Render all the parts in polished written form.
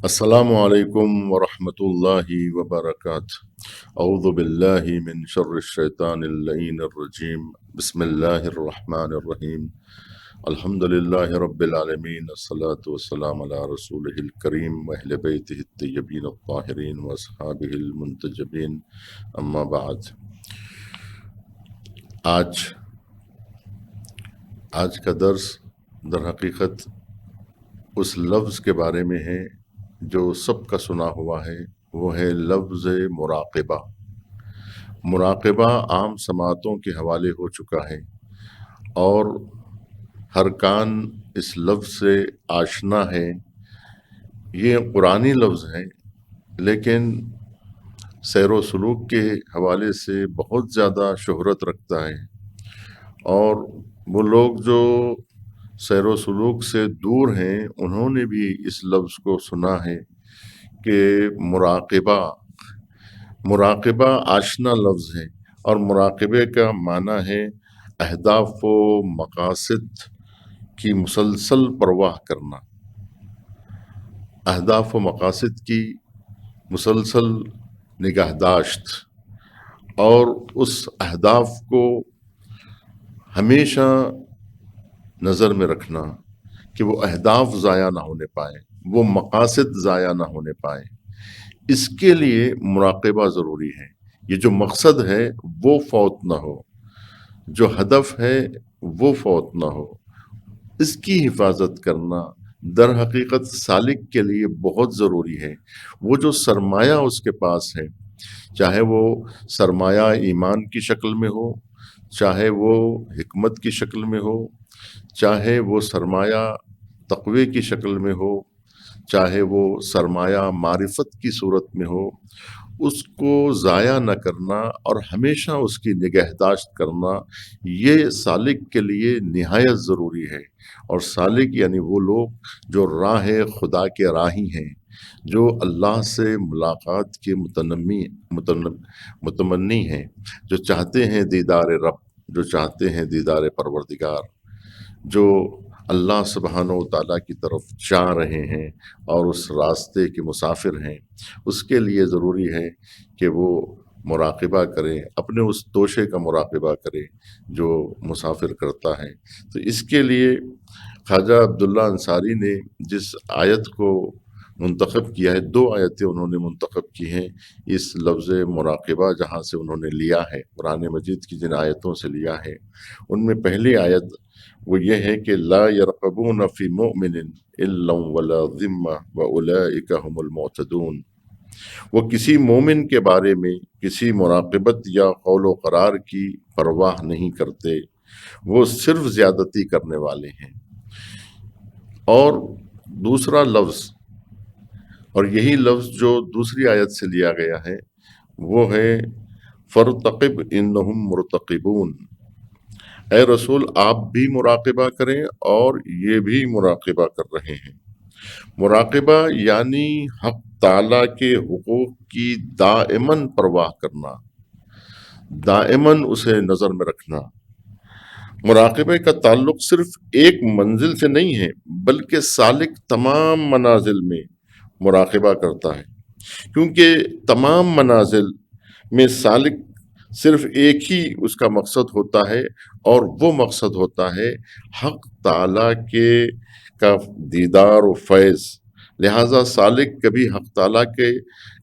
السلام علیکم ورحمۃ اللہ وبرکاتہ۔ اعوذ باللہ من شر الشیطان اللعین الرجیم، بسم اللہ الرحمن الرحیم۔ الحمد للہ رب العالمین، الصلاۃ والسلام علی رسولہ الکریم واہل بیتہ الطیبین الطاہرین واصحابہ المنتجبین، اما بعد۔ آج کا درس در حقیقت اس لفظ کے بارے میں ہے جو سب کا سنا ہوا ہے، وہ ہے لفظ مراقبہ۔ مراقبہ عام سماعتوں کے حوالے ہو چکا ہے اور ہر کان اس لفظ سے آشنا ہے۔ یہ قرآنی لفظ ہے لیکن سیر و سلوک کے حوالے سے بہت زیادہ شہرت رکھتا ہے، اور وہ لوگ جو سیر و سلوک سے دور ہیں انہوں نے بھی اس لفظ کو سنا ہے کہ مراقبہ آشنا لفظ ہے، اور مراقبے کا معنی ہے اہداف و مقاصد کی مسلسل پرواہ کرنا، اہداف و مقاصد کی مسلسل نگہداشت، اور اس اہداف کو ہمیشہ نظر میں رکھنا کہ وہ اہداف ضائع نہ ہونے پائیں، وہ مقاصد ضائع نہ ہونے پائیں۔ اس کے لیے مراقبہ ضروری ہے۔ یہ جو مقصد ہے وہ فوت نہ ہو، جو ہدف ہے وہ فوت نہ ہو، اس کی حفاظت کرنا در حقیقت سالک کے لیے بہت ضروری ہے۔ وہ جو سرمایہ اس کے پاس ہے، چاہے وہ سرمایہ ایمان کی شکل میں ہو، چاہے وہ حکمت کی شکل میں ہو، چاہے وہ سرمایہ تقوی کی شکل میں ہو، چاہے وہ سرمایہ معرفت کی صورت میں ہو، اس کو ضائع نہ کرنا اور ہمیشہ اس کی نگہداشت کرنا، یہ سالک کے لیے نہایت ضروری ہے۔ اور سالک یعنی وہ لوگ جو راہ خدا کے راہی ہیں، جو اللہ سے ملاقات کے متمنی ہیں، جو چاہتے ہیں دیدار رب، جو چاہتے ہیں دیدار پروردگار، جو اللہ سبحانہ و تعالیٰ کی طرف چاہ رہے ہیں اور اس راستے کے مسافر ہیں، اس کے لیے ضروری ہے کہ وہ مراقبہ کریں، اپنے اس توشے کا مراقبہ کریں جو مسافر کرتا ہے۔ تو اس کے لیے خواجہ عبداللہ انصاری نے جس آیت کو منتخب کیا ہے، 2 آیتیں انہوں نے منتخب کی ہیں اس لفظ مراقبہ جہاں سے انہوں نے لیا ہے، قرآن مجید کی جن آیتوں سے لیا ہے، ان میں پہلی آیت وہ یہ ہے کہ لا یرقبون فی مؤمن الا ولا ذمہ واولئک هم المعتدون۔ وہ کسی مومن کے بارے میں کسی مراقبت یا قول و قرار کی پرواہ نہیں کرتے، وہ صرف زیادتی کرنے والے ہیں۔ اور دوسرا لفظ، اور یہی لفظ جو دوسری آیت سے لیا گیا ہے، وہ ہے فارتقب انہم مرتقبون۔ اے رسول، آپ بھی مراقبہ کریں اور یہ بھی مراقبہ کر رہے ہیں۔ مراقبہ یعنی حق تعالیٰ کے حقوق کی دائماً پرواہ کرنا، دائماً اسے نظر میں رکھنا۔ مراقبے کا تعلق صرف ایک منزل سے نہیں ہے، بلکہ سالک تمام منازل میں مراقبہ کرتا ہے، کیونکہ تمام منازل میں سالک صرف ایک ہی اس کا مقصد ہوتا ہے، اور وہ مقصد ہوتا ہے حق تعالیٰ کا دیدار و فیض۔ لہٰذا سالک کبھی حق تعالیٰ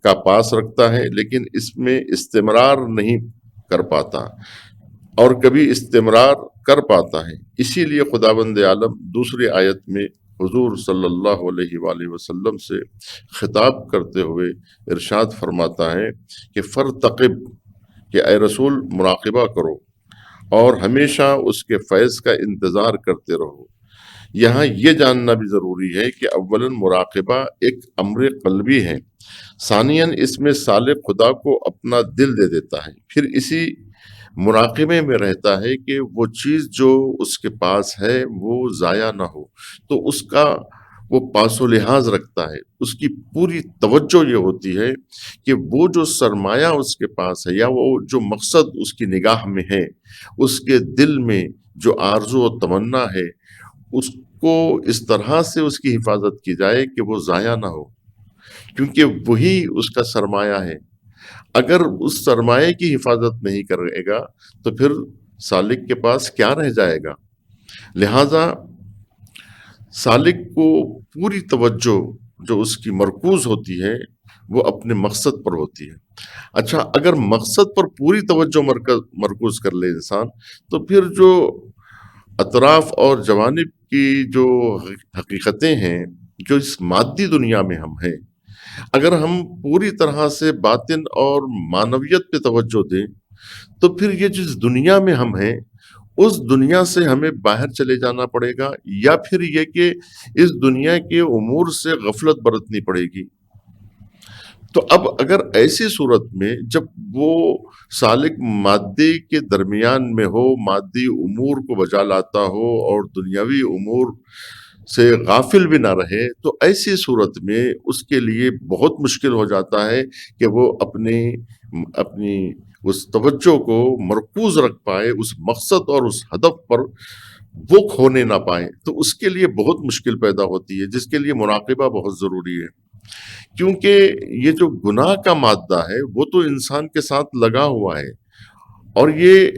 کا پاس رکھتا ہے لیکن اس میں استمرار نہیں کر پاتا، اور کبھی استمرار کر پاتا ہے۔ اسی لیے خداوند عالم دوسری آیت میں حضور صلی اللہ علیہ وآلہ وسلم سے خطاب کرتے ہوئے ارشاد فرماتا ہے کہ فرتقب، کہ اے رسول مراقبہ کرو اور ہمیشہ اس کے فیض کا انتظار کرتے رہو۔ یہاں یہ جاننا بھی ضروری ہے کہ اولاً مراقبہ ایک امر قلبی ہے، ثانیاً اس میں سالک خدا کو اپنا دل دے دیتا ہے، پھر اسی مراقبے میں رہتا ہے کہ وہ چیز جو اس کے پاس ہے وہ ضائع نہ ہو، تو اس کا وہ پاس و لحاظ رکھتا ہے۔ اس کی پوری توجہ یہ ہوتی ہے کہ وہ جو سرمایہ اس کے پاس ہے، یا وہ جو مقصد اس کی نگاہ میں ہے، اس کے دل میں جو آرزو و تمنا ہے، کو اس طرح سے اس کی حفاظت کی جائے کہ وہ ضائع نہ ہو، کیونکہ وہی اس کا سرمایہ ہے۔ اگر اس سرمایہ کی حفاظت نہیں کرے گا تو پھر سالک کے پاس کیا رہ جائے گا؟ لہٰذا سالک کو پوری توجہ جو اس کی مرکوز ہوتی ہے وہ اپنے مقصد پر ہوتی ہے۔ اچھا، اگر مقصد پر پوری توجہ مرکوز کر لے انسان، تو پھر جو اطراف اور جوانب کی جو حقیقتیں ہیں، جو اس مادی دنیا میں ہم ہیں، اگر ہم پوری طرح سے باطن اور معنویت پہ توجہ دیں تو پھر یہ جس دنیا میں ہم ہیں اس دنیا سے ہمیں باہر چلے جانا پڑے گا، یا پھر یہ کہ اس دنیا کے امور سے غفلت برتنی پڑے گی۔ تو اب اگر ایسی صورت میں جب وہ سالک مادے کے درمیان میں ہو، مادی امور کو بجا لاتا ہو اور دنیاوی امور سے غافل بھی نہ رہے، تو ایسی صورت میں اس کے لیے بہت مشکل ہو جاتا ہے کہ وہ اپنی اس توجہ کو مرکوز رکھ پائے، اس مقصد اور اس ہدف پر وہ کھونے نہ پائے۔ تو اس کے لیے بہت مشکل پیدا ہوتی ہے، جس کے لیے مراقبہ بہت ضروری ہے، کیونکہ یہ جو گناہ کا مادہ ہے وہ تو انسان کے ساتھ لگا ہوا ہے، اور یہ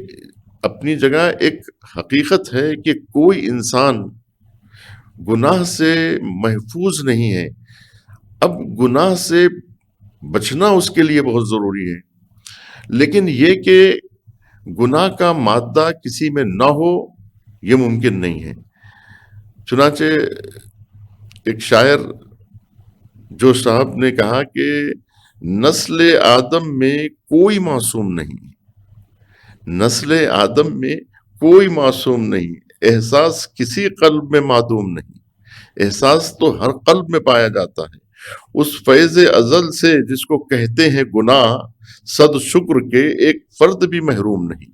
اپنی جگہ ایک حقیقت ہے کہ کوئی انسان گناہ سے محفوظ نہیں ہے۔ اب گناہ سے بچنا اس کے لیے بہت ضروری ہے، لیکن یہ کہ گناہ کا مادہ کسی میں نہ ہو یہ ممکن نہیں ہے۔ چنانچہ ایک شاعر جو صاحب نے کہا کہ نسل آدم میں کوئی معصوم نہیں، نسل آدم میں کوئی معصوم نہیں، احساس کسی قلب میں معدوم نہیں۔ احساس تو ہر قلب میں پایا جاتا ہے، اس فیض ازل سے جس کو کہتے ہیں گناہ، صد شکر کے ایک فرد بھی محروم نہیں۔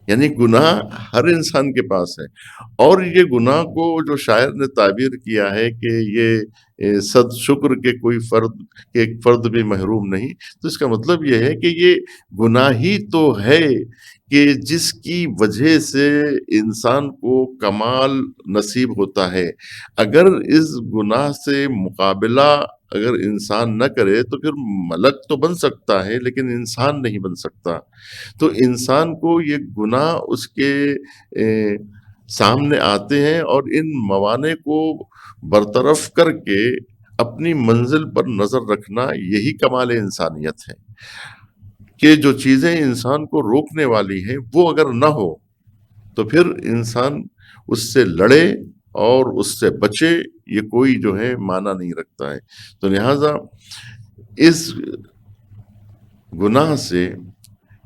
یعنی گناہ ہر انسان کے پاس ہے، اور یہ گناہ کو جو شاعر نے تعبیر کیا ہے کہ یہ صد شکر کے ایک فرد بھی محروم نہیں، تو اس کا مطلب یہ ہے کہ یہ گناہ ہی تو ہے کہ جس کی وجہ سے انسان کو کمال نصیب ہوتا ہے۔ اگر اس گناہ سے مقابلہ اگر انسان نہ کرے تو پھر ملک تو بن سکتا ہے لیکن انسان نہیں بن سکتا۔ تو انسان کو یہ گناہ اس کے سامنے آتے ہیں، اور ان موانع کو برطرف کر کے اپنی منزل پر نظر رکھنا یہی کمال انسانیت ہے، کہ جو چیزیں انسان کو روکنے والی ہیں وہ اگر نہ ہو تو پھر انسان اس سے لڑے اور اس سے بچے، یہ کوئی جو ہے معنی نہیں رکھتا ہے۔ تو لہٰذا اس گناہ سے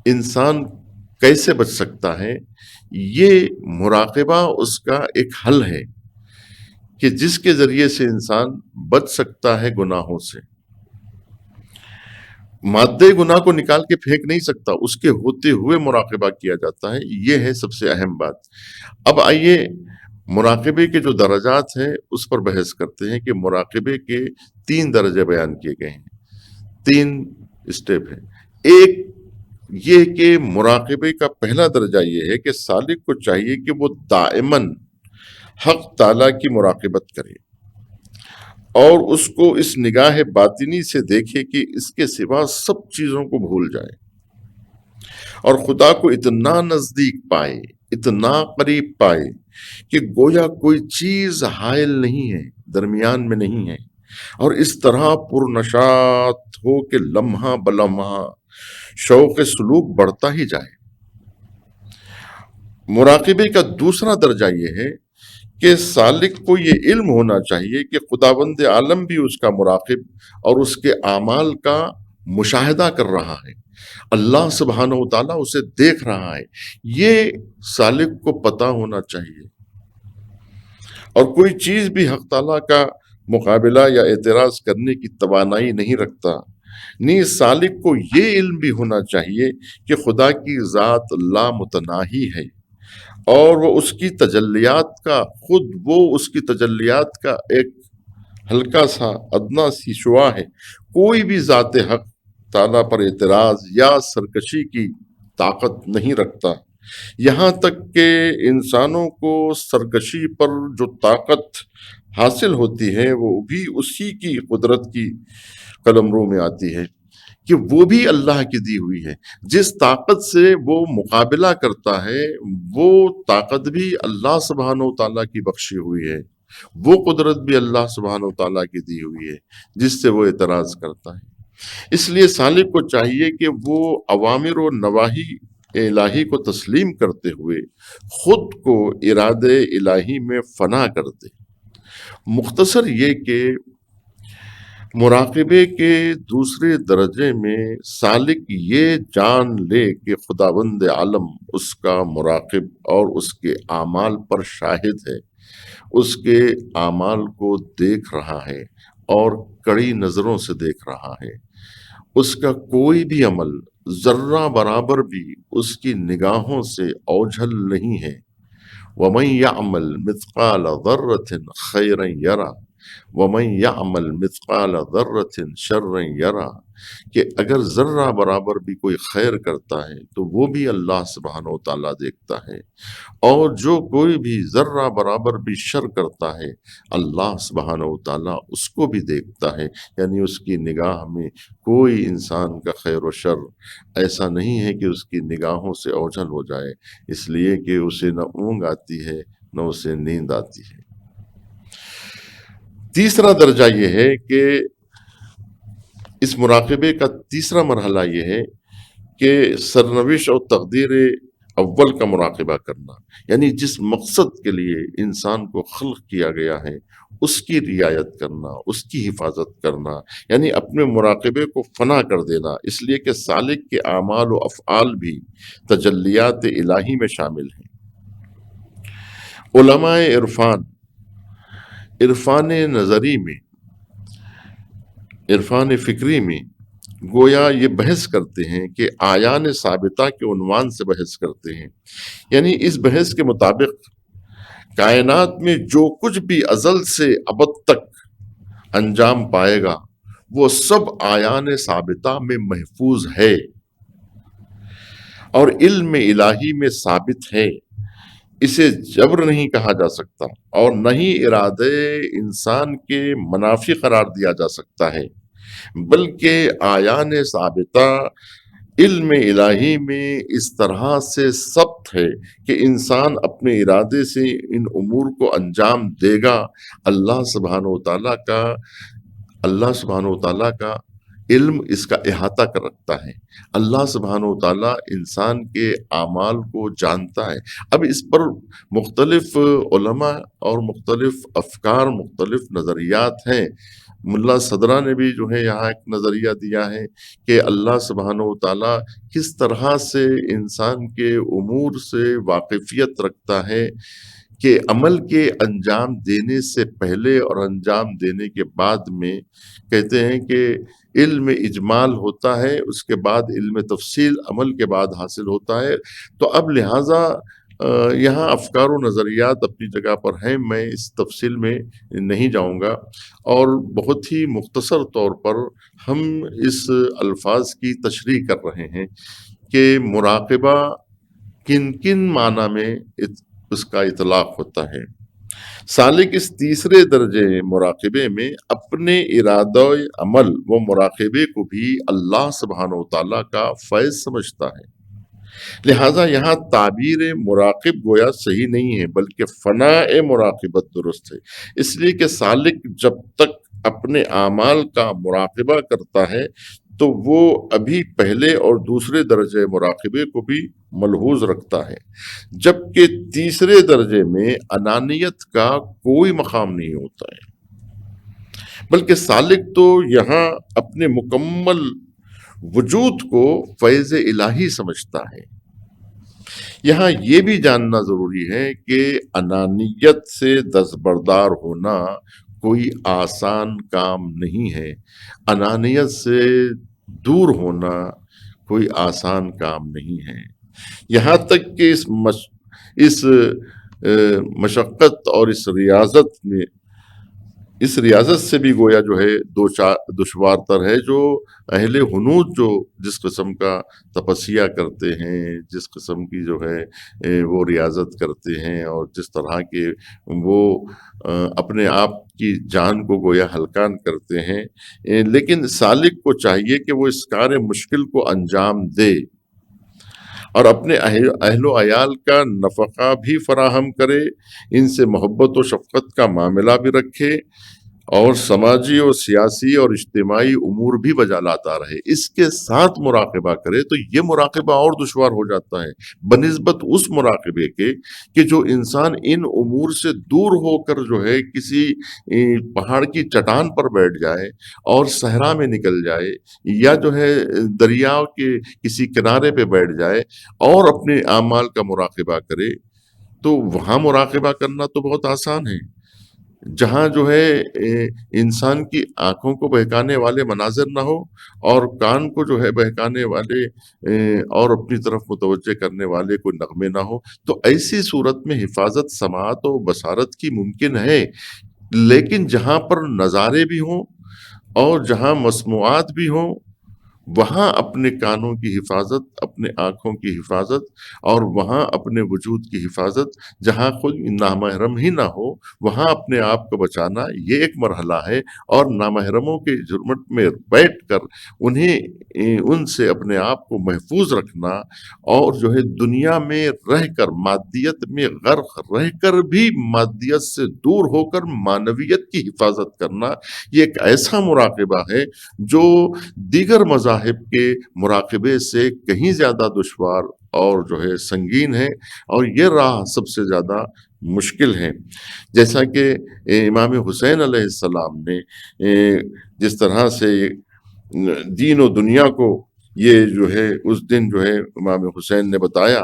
انسان کیسے بچ سکتا ہے، یہ مراقبہ اس کا ایک حل ہے کہ جس کے ذریعے سے انسان بچ سکتا ہے گناہوں سے۔ مادے گناہ کو نکال کے پھینک نہیں سکتا، اس کے ہوتے ہوئے مراقبہ کیا جاتا ہے، یہ ہے سب سے اہم بات۔ اب آئیے مراقبے کے جو درجات ہیں اس پر بحث کرتے ہیں کہ مراقبے کے 3 درجے بیان کیے گئے ہیں، 3 اسٹیپ ہیں۔ ایک یہ کہ مراقبے کا پہلا درجہ یہ ہے کہ سالک کو چاہیے کہ وہ دائماً حق تعالیٰ کی مراقبت کرے اور اس کو اس نگاہ باطنی سے دیکھے کہ اس کے سوا سب چیزوں کو بھول جائے اور خدا کو اتنا نزدیک پائے، اتنا قریب پائے کہ گویا کوئی چیز حائل نہیں ہے، درمیان میں نہیں ہے، اور اس طرح پرنشاط ہو کہ لمحہ بلمحہ شوق سلوک بڑھتا ہی جائے۔ مراقبے کا دوسرا درجہ یہ ہے کہ سالک کو یہ علم ہونا چاہیے کہ خداوند عالم بھی اس کا مراقب اور اس کے اعمال کا مشاہدہ کر رہا ہے، اللہ سبحانہ و تعالیٰ اسے دیکھ رہا ہے، یہ سالک کو پتہ ہونا چاہیے۔ اور کوئی چیز بھی حق تعالیٰ کا مقابلہ یا اعتراض کرنے کی توانائی نہیں رکھتا۔ نیز سالک کو یہ علم بھی ہونا چاہیے کہ خدا کی ذات لا متناہی ہے، اور وہ اس کی تجلیات کا ایک ہلکا سا ادنا سی شعاع ہے۔ کوئی بھی ذات حق تعالیٰ پر اعتراض یا سرکشی کی طاقت نہیں رکھتا۔ یہاں تک کہ انسانوں کو سرکشی پر جو طاقت حاصل ہوتی ہے وہ بھی اسی کی قدرت کی قلمرو میں آتی ہے کہ وہ بھی اللہ کی دی ہوئی ہے۔ جس طاقت سے وہ مقابلہ کرتا ہے وہ طاقت بھی اللہ سبحانہ و تعالیٰ کی بخشی ہوئی ہے، وہ قدرت بھی اللہ سبحانہ و تعالیٰ کی دی ہوئی ہے جس سے وہ اعتراض کرتا ہے۔ اس لیے سالک کو چاہیے کہ وہ اوامر و نواہی الہی کو تسلیم کرتے ہوئے خود کو ارادے الہی میں فنا کر دے۔ مختصر یہ کہ مراقبے کے دوسرے درجے میں سالک یہ جان لے کہ خداوند عالم اس کا مراقب اور اس کے اعمال پر شاہد ہے، اس کے اعمال کو دیکھ رہا ہے اور کڑی نظروں سے دیکھ رہا ہے۔ اس کا کوئی بھی عمل ذرہ برابر بھی اس کی نگاہوں سے اوجھل نہیں ہے۔ وَمَن يَعْمَلْ مِثْقَالَ ذَرَّةٍ خَيْرًا يَرَهُ وَمَن يَعْمَلْ مِثْقَالَ ذَرَّةٍ شَرًّا يَرَهُ، کہ اگر ذرہ برابر بھی کوئی خیر کرتا ہے تو وہ بھی اللہ سبحانہ و تعالیٰ دیکھتا ہے، اور جو کوئی بھی ذرہ برابر بھی شر کرتا ہے اللہ سبحانہ و تعالیٰ اس کو بھی دیکھتا ہے۔ یعنی اس کی نگاہ میں کوئی انسان کا خیر و شر ایسا نہیں ہے کہ اس کی نگاہوں سے اوجھل ہو جائے، اس لیے کہ اسے نہ اونگ آتی ہے نہ اسے نیند آتی ہے۔ تیسرا درجہ یہ ہے کہ اس مراقبے کا تیسرا مرحلہ یہ ہے کہ سرنوشت اور تقدیر اول کا مراقبہ کرنا، یعنی جس مقصد کے لیے انسان کو خلق کیا گیا ہے اس کی رعایت کرنا، اس کی حفاظت کرنا، یعنی اپنے مراقبے کو فنا کر دینا، اس لیے کہ سالک کے اعمال و افعال بھی تجلیات الہی میں شامل ہیں۔ علماء عرفان نظری میں، عرفان فکری میں گویا یہ بحث کرتے ہیں کہ آیان ثابتہ کے عنوان سے بحث کرتے ہیں، یعنی اس بحث کے مطابق کائنات میں جو کچھ بھی ازل سے ابد تک انجام پائے گا وہ سب آیان ثابتہ میں محفوظ ہے اور علم الہی میں ثابت ہے۔ اسے جبر نہیں کہا جا سکتا اور نہ ہی ارادے انسان کے منافی قرار دیا جا سکتا ہے، بلکہ آیان ثابتہ علم الہی میں اس طرح سے ثبت ہے کہ انسان اپنے ارادے سے ان امور کو انجام دے گا۔ اللہ سبحانہ و تعالیٰ کا علم اس کا احاطہ کر رکھتا ہے۔ اللہ سبحانہ و تعالیٰ انسان کے اعمال کو جانتا ہے۔ اب اس پر مختلف علماء اور مختلف افکار، مختلف نظریات ہیں۔ ملا صدرہ نے بھی جو ہے یہاں ایک نظریہ دیا ہے کہ اللہ سبحانہ و تعالیٰ کس طرح سے انسان کے امور سے واقفیت رکھتا ہے کہ عمل کے انجام دینے سے پہلے اور انجام دینے کے بعد میں کہتے ہیں کہ علم اجمال ہوتا ہے، اس کے بعد علم تفصیل عمل کے بعد حاصل ہوتا ہے۔ تو اب لہٰذا یہاں افکار و نظریات اپنی جگہ پر ہیں، میں اس تفصیل میں نہیں جاؤں گا، اور بہت ہی مختصر طور پر ہم اس الفاظ کی تشریح کر رہے ہیں کہ مراقبہ کن کن معنی میں اس کا اطلاق ہوتا ہے۔ سالک اس تیسرے درجے مراقبے میں اپنے ارادہ عمل و مراقبے کو بھی اللہ سبحانہ و تعالیٰ کا فیض سمجھتا ہے، لہٰذا یہاں تعبیر مراقب گویا صحیح نہیں ہے بلکہ فناء مراقبت درست ہے، اس لیے کہ سالک جب تک اپنے اعمال کا مراقبہ کرتا ہے تو وہ ابھی پہلے اور دوسرے درجے مراقبے کو بھی ملحوظ رکھتا ہے، جبکہ تیسرے درجے میں انانیت کا کوئی مقام نہیں ہوتا ہے، بلکہ سالک تو یہاں اپنے مکمل وجود کو فیض الہی سمجھتا ہے۔ یہاں یہ بھی جاننا ضروری ہے کہ انانیت سے دستبردار ہونا کوئی آسان کام نہیں ہے، انانیت سے دور ہونا کوئی آسان کام نہیں ہے، یہاں تک کہ اس مشقت اور اس ریاضت میں اس ریاضت سے بھی گویا جو ہے دشوار تر ہے، جو اہل ہنود جو جس قسم کا تپسیا کرتے ہیں، جس قسم کی جو ہے وہ ریاضت کرتے ہیں، اور جس طرح کے وہ اپنے آپ کی جان کو گویا ہلکان کرتے ہیں، لیکن سالک کو چاہیے کہ وہ اس کار مشکل کو انجام دے اور اپنے اہل و عیال کا نفقہ بھی فراہم کرے، ان سے محبت و شفقت کا معاملہ بھی رکھے، اور سماجی اور سیاسی اور اجتماعی امور بھی بجا لاتا رہے، اس کے ساتھ مراقبہ کرے، تو یہ مراقبہ اور دشوار ہو جاتا ہے بنسبت اس مراقبے کے کہ جو انسان ان امور سے دور ہو کر جو ہے کسی پہاڑ کی چٹان پر بیٹھ جائے اور صحرا میں نکل جائے، یا جو ہے دریا کے کسی کنارے پہ بیٹھ جائے اور اپنے اعمال کا مراقبہ کرے، تو وہاں مراقبہ کرنا تو بہت آسان ہے، جہاں جو ہے انسان کی آنکھوں کو بہکانے والے مناظر نہ ہو اور کان کو جو ہے بہکانے والے اور اپنی طرف متوجہ کرنے والے کوئی نغمے نہ ہو، تو ایسی صورت میں حفاظت سماعت و بصارت کی ممکن ہے، لیکن جہاں پر نظارے بھی ہوں اور جہاں مسموعات بھی ہوں، وہاں اپنے کانوں کی حفاظت، اپنے آنکھوں کی حفاظت، اور وہاں اپنے وجود کی حفاظت، جہاں خود نامحرم ہی نہ ہو وہاں اپنے آپ کو بچانا، یہ ایک مرحلہ ہے، اور نامحرموں کے جرمٹ میں بیٹھ کر ان سے اپنے آپ کو محفوظ رکھنا، اور جو ہے دنیا میں رہ کر مادیت میں غرق رہ کر بھی مادیت سے دور ہو کر معنویت کی حفاظت کرنا، یہ ایک ایسا مراقبہ ہے جو دیگر مذاہب کے مراقبے سے کہیں زیادہ دشوار اور جو ہے سنگین ہے، اور یہ راہ سب سے زیادہ مشکل ہے۔ جیسا کہ امام حسین علیہ السلام نے جس طرح سے دین و دنیا کو یہ جو ہے اس دن جو ہے امام حسین نے بتایا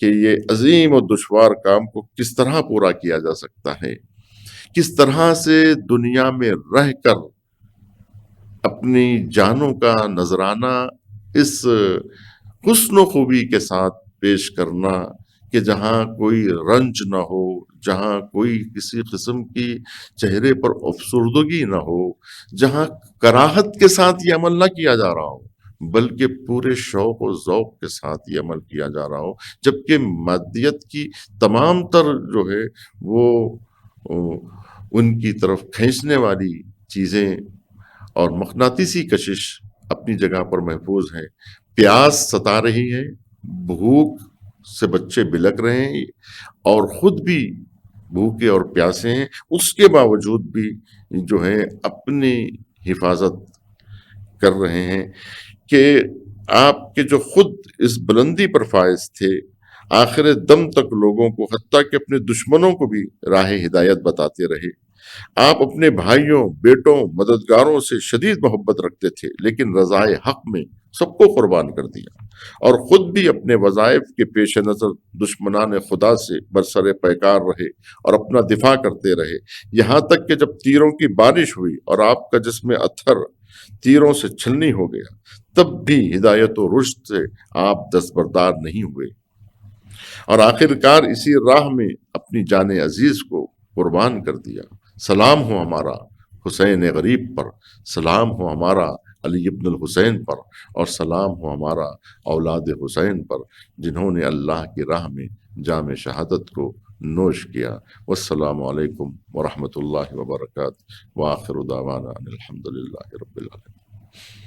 کہ یہ عظیم و دشوار کام کو کس طرح پورا کیا جا سکتا ہے، کس طرح سے دنیا میں رہ کر اپنی جانوں کا نذرانہ اس حسن و خوبی کے ساتھ پیش کرنا کہ جہاں کوئی رنج نہ ہو، جہاں کوئی کسی قسم کی چہرے پر افسردگی نہ ہو، جہاں کراہت کے ساتھ یہ عمل نہ کیا جا رہا ہو بلکہ پورے شوق و ذوق کے ساتھ یہ عمل کیا جا رہا ہو، جبکہ مادیت کی تمام تر جو ہے وہ ان کی طرف کھینچنے والی چیزیں اور مقناطیسی کشش اپنی جگہ پر محفوظ ہے، پیاس ستا رہی ہے، بھوک سے بچے بلک رہے ہیں اور خود بھی بھوکے اور پیاسے ہیں، اس کے باوجود بھی جو ہے اپنی حفاظت کر رہے ہیں کہ آپ کے جو خود اس بلندی پر فائز تھے، آخر دم تک لوگوں کو حتیٰ کہ اپنے دشمنوں کو بھی راہ ہدایت بتاتے رہے۔ آپ اپنے بھائیوں، بیٹوں، مددگاروں سے شدید محبت رکھتے تھے، لیکن رضائے حق میں سب کو قربان کر دیا، اور خود بھی اپنے وظائف کے پیش نظر دشمنان خدا سے برسر پیکار رہے اور اپنا دفاع کرتے رہے، یہاں تک کہ جب تیروں کی بارش ہوئی اور آپ کا جسم اتھر تیروں سے چھلنی ہو گیا، تب بھی ہدایت و رشد سے آپ دستبردار نہیں ہوئے، اور آخرکار اسی راہ میں اپنی جان عزیز کو قربان کر دیا۔ سلام ہو ہمارا حسین غریب پر، سلام ہو ہمارا علی ابن الحسین پر، اور سلام ہو ہمارا اولاد حسین پر، جنہوں نے اللہ کی راہ میں جام شہادت کو نوش کیا۔ والسلام علیکم ورحمۃ اللہ وبرکاتہ، وآخر دعوانا ان الحمد للہ رب العالمین۔